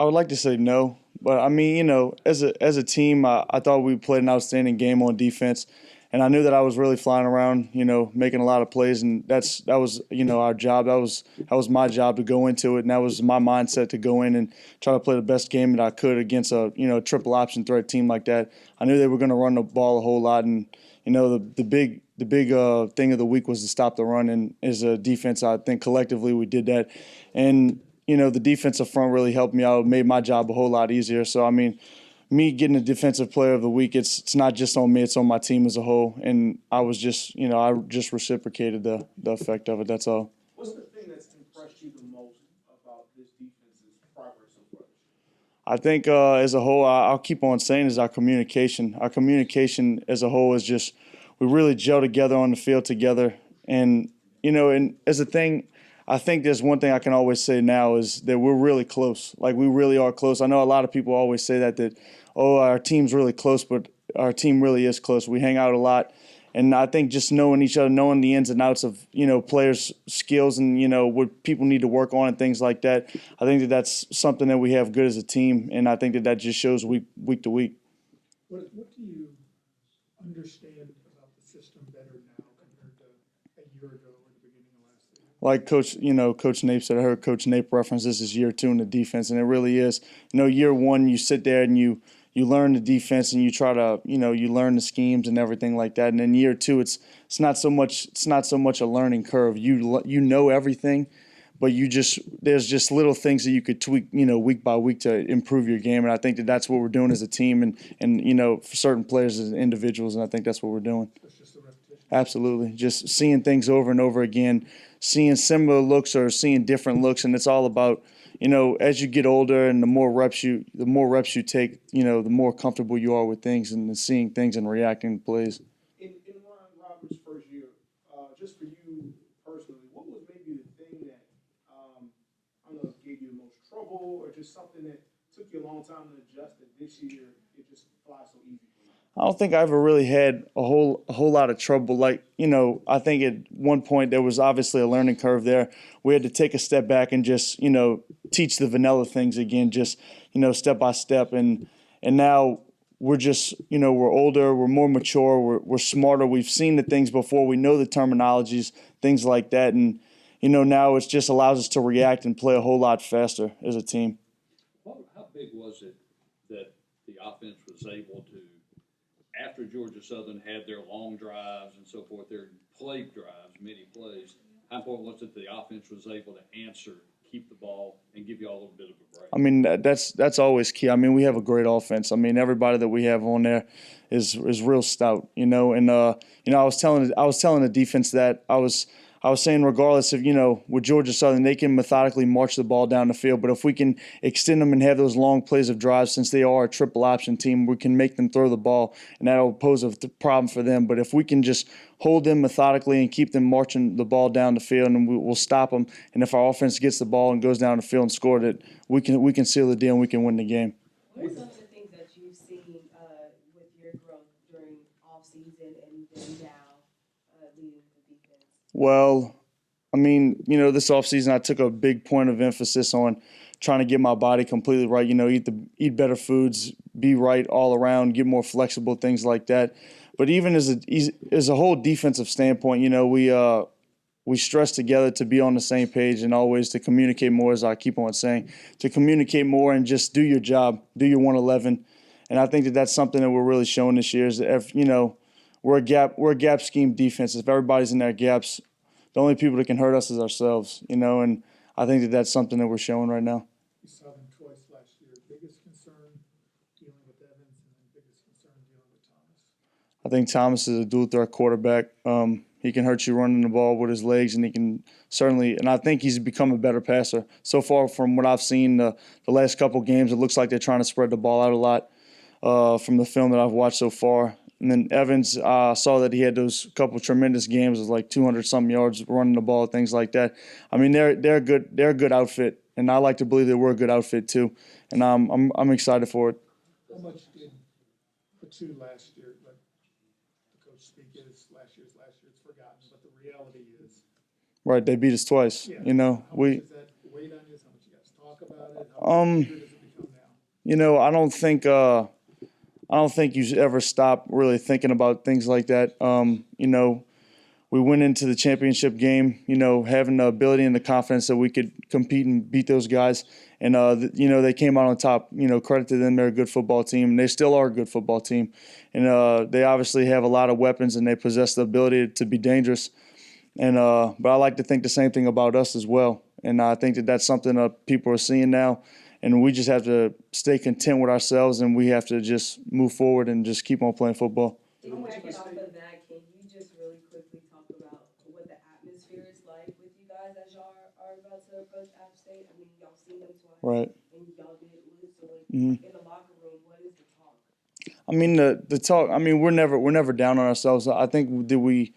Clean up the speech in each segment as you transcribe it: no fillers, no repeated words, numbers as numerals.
I would like to say no, but I mean, as a team, I thought we played an outstanding game on defense, and I knew that I was really flying around, making a lot of plays, and that was our job. That was my job to go into it, and that was my mindset to go in and try to play the best game that I could against a triple option threat team like that. I knew they were going to run the ball a whole lot, and the big thing of the week was to stop the run, and as a defense, I think collectively we did that, and the defensive front really helped me out. It made my job a whole lot easier. So, I mean, me getting the defensive player of the week, it's not just on me, it's on my team as a whole. And I was just, I just reciprocated the effect of it. That's all. What's the thing that's impressed you the most about this defense's progress so far? I think as a whole, I'll keep on saying is our communication. Our communication as a whole is just, we really gel together on the field together. And, and as a thing, I think there's one thing I can always say now is that we're really close. Like, we really are close. I know a lot of people always say that, our team's really close, but our team really is close. We hang out a lot. And I think just knowing each other, knowing the ins and outs of, players' skills and, what people need to work on and things like that, I think that that's something that we have good as a team. And I think that just shows week to week. What do you understand about the system better now compared to a year ago or the beginning of last season? Like Coach Nape said, I heard Coach Nape reference this is year 2 in the defense, and it really is. Year 1, you sit there and you learn the defense and you try to, you learn the schemes and everything like that. And then year 2, it's not so much a learning curve. You know everything, but there's just little things that you could tweak, week by week to improve your game. And I think that that's what we're doing as a team and for certain players as individuals. And I think that's what we're doing. It's just a repetition. Absolutely. Just seeing things over and over again, seeing similar looks or seeing different looks. And it's all about, as you get older and the more reps you take, the more comfortable you are with things and seeing things and reacting to plays. In Ron Roberts' first year, just for you personally, what was maybe the thing that, I don't know, gave you the most trouble or just something that took you a long time to adjust that this year it just flies so easy for you? I don't think I ever really had a whole lot of trouble. Like, I think at one point there was obviously a learning curve there. We had to take a step back and just, teach the vanilla things again, just, step by step. And now we're just, we're older, we're more mature, we're smarter. We've seen the things before. We know the terminologies, things like that. And, now it just allows us to react and play a whole lot faster as a team. How big was it that the offense was able to, after Georgia Southern had their long drives and so forth, their play drives, many plays, how important was it the offense was able to answer, keep the ball, and give you all a little bit of a break? I mean, that's always key. I mean, we have a great offense. I mean, everybody that we have on there is real stout, and I was telling the defense that I was saying regardless of, with Georgia Southern, they can methodically march the ball down the field. But if we can extend them and have those long plays of drives, since they are a triple option team, we can make them throw the ball, and that'll pose a problem for them. But if we can just hold them methodically and keep them marching the ball down the field, and we'll stop them. And if our offense gets the ball and goes down the field and score it, we can seal the deal and we can win the game. What are some of the things that you've seen with your growth during off-season and then now leading the defense? Well, I mean, this offseason I took a big point of emphasis on trying to get my body completely right, eat better foods, be right all around, get more flexible, things like that. But even as a whole defensive standpoint, we stress together to be on the same page and always to communicate more, as I keep on saying, to communicate more and just do your job, do your 111. And I think that that's something that we're really showing this year is that if, we're a gap scheme defense. If everybody's in their gaps, the only people that can hurt us is ourselves, and I think that that's something that we're showing right now. You saw them twice last year. Biggest concern dealing with Evans and then biggest concern dealing with Thomas? I think Thomas is a dual threat quarterback. He can hurt you running the ball with his legs, and he can certainly – and I think he's become a better passer. So far from what I've seen the last couple games, it looks like they're trying to spread the ball out a lot from the film that I've watched so far. And then Evans, saw that he had those couple tremendous games of like 200-something yards running the ball, things like that. I mean, they're a good outfit, and I like to believe that we're a good outfit too. And I'm excited for it. How much did the two last year, but the coach speak is last year's it's forgotten, but the reality is right? They beat us twice. yeah. How much does that weight on you? How much you guys talk about it? How much does it become? I don't think you should ever stop really thinking about things like that. We went into the championship game, having the ability and the confidence that we could compete and beat those guys. And, they came out on top. Credit to them. They're a good football team, and they still are a good football team. And they obviously have a lot of weapons, and they possess the ability to be dangerous. And but I like to think the same thing about us as well. And I think that that's something that people are seeing now. And we just have to stay content with ourselves, and we have to just move forward and just keep on playing football. Piggybacking off of that, can you just really quickly talk about what the atmosphere is like with you guys as y'all are about to approach App State? I mean, y'all seen them twice, Right. and y'all did lose. So, Mm-hmm. in the locker room, what is the talk? I mean, the talk. I mean, we're never down on ourselves. I think that we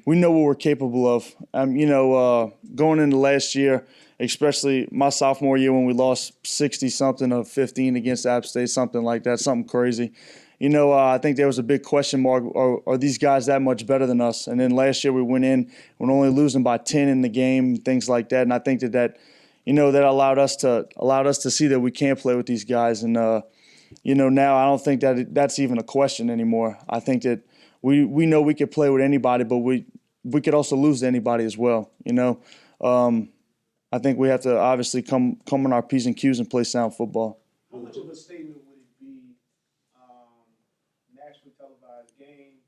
know what we're capable of. Going into last year, especially my sophomore year when we lost 60-something of 15 against App State, something like that, something crazy. I think there was a big question mark. Are these guys that much better than us? And then last year we went in, we're only losing by 10 in the game, things like that. And I think that allowed us to see that we can play with these guys. And now I don't think that's even a question anymore. I think that we know we could play with anybody, but we could also lose to anybody as well. I think we have to obviously come on our P's and Q's and play sound football. How much of a statement would it be, nationally televised game,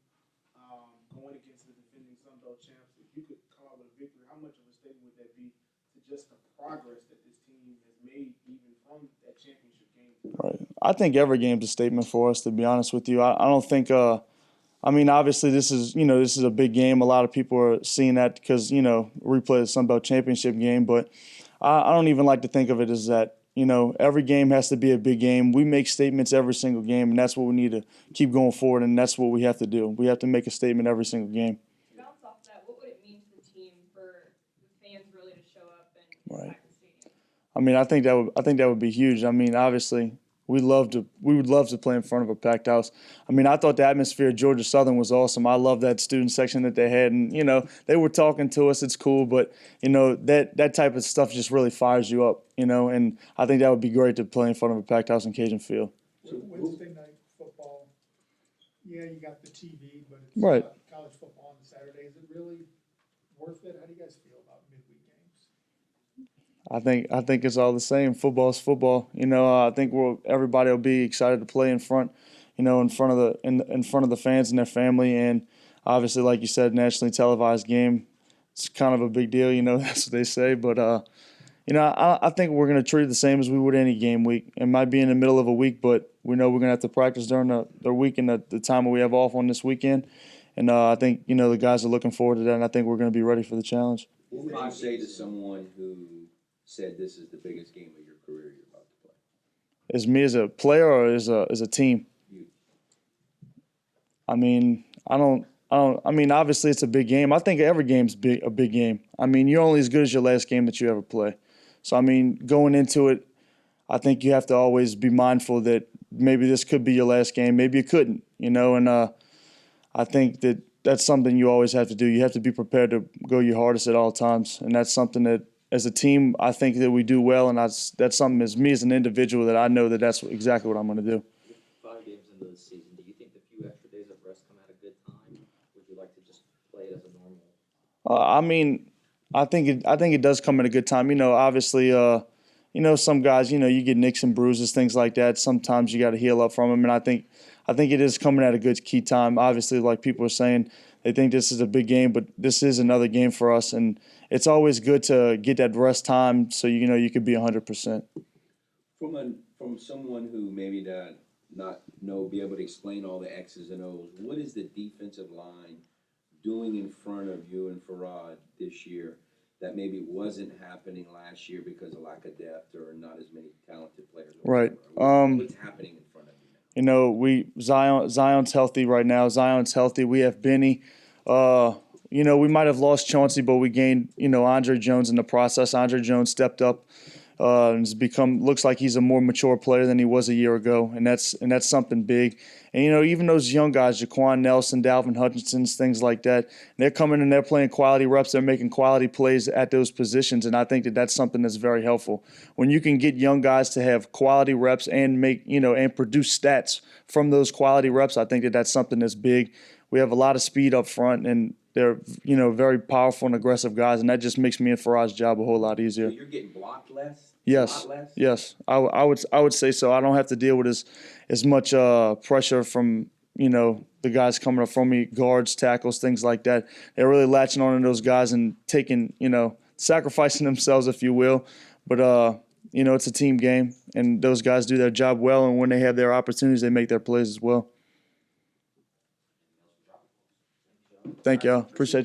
going against the defending Sun Belt champs? If you could come out with a victory, how much of a statement would that be to just the progress that this team has made even from that championship game? Right. I think every game's a statement for us, to be honest with you. I don't think obviously this is a big game. A lot of people are seeing that because, replay the Sun Belt championship game. But I don't even like to think of it as that. Every game has to be a big game. We make statements every single game, and that's what we need to keep going forward, and that's what we have to do. We have to make a statement every single game. To bounce off that, what would it mean to the team for the fans really to show up and pack the stadium? I mean, I think that would be huge. I mean, obviously, we would love to play in front of a packed house. I mean, I thought the atmosphere at Georgia Southern was awesome. I love that student section that they had, and they were talking to us. It's cool, but that type of stuff just really fires you up, And I think that would be great to play in front of a packed house in Cajun Field. Wednesday night football, yeah, you got the TV, but it's Right. College football on Saturday. Is it really worth it? How do you guys feel about midweek games? I think it's all the same. Football's football. I think everybody will be excited to play in front, in front of the fans and their family, and obviously, like you said, nationally televised game. It's kind of a big deal, That's what they say. But I think we're going to treat it the same as we would any game week. It might be in the middle of a week, but we know we're going to have to practice during the week and the time we have off on this weekend. And I think the guys are looking forward to that, and I think we're going to be ready for the challenge. What would you say to someone who said this is the biggest game of your career you're about to play? Is me as a player or as a team? You. I mean, I mean, obviously it's a big game. I think every game's a big game. I mean, you're only as good as your last game that you ever play. So, I mean, going into it, I think you have to always be mindful that maybe this could be your last game. Maybe it couldn't, and I think that's something you always have to do. You have to be prepared to go your hardest at all times, and that's something that as a team I think that we do well, and that's something as me as an individual that I know that's exactly what I'm going to do. 5 games into the season, do you think the few extra days of rest come at a good time? Would you like to just play it as a normal? I mean, I think it does come at a good time. Obviously, some guys, you get nicks and bruises, things like that. Sometimes you got to heal up from them, and I think it is coming at a good key time. Obviously, like people are saying, they think this is a big game, but this is another game for us, and it's always good to get that rest time so you could be 100%. From someone who maybe be able to explain all the X's and O's, what is the defensive line doing in front of you and Farad this year that maybe wasn't happening last year because of lack of depth or not as many talented players? Right. What's happening in front of you? Zion's healthy right now. Zion's healthy. We have Benny. We might have lost Chauncey, but we gained, Andre Jones in the process. Andre Jones stepped up looks like he's a more mature player than he was a year ago, and that's something big. And even those young guys, Jaquan Nelson, Dalvin Hutchinson's, things like that, they're coming and they're playing quality reps. They're making quality plays at those positions, and I think that that's something that's very helpful. When you can get young guys to have quality reps and make and produce stats from those quality reps, I think that that's something that's big. We have a lot of speed up front, and they're very powerful and aggressive guys, and that just makes me and Farad's job a whole lot easier. So you're getting blocked less? Yes, A lot less? yes, I would say so. I don't have to deal with as much pressure from the guys coming up from me, guards, tackles, things like that. They're really latching on to those guys and taking sacrificing themselves, if you will. But it's a team game, and those guys do their job well. And when they have their opportunities, they make their plays as well. Thank y'all. Appreciate you.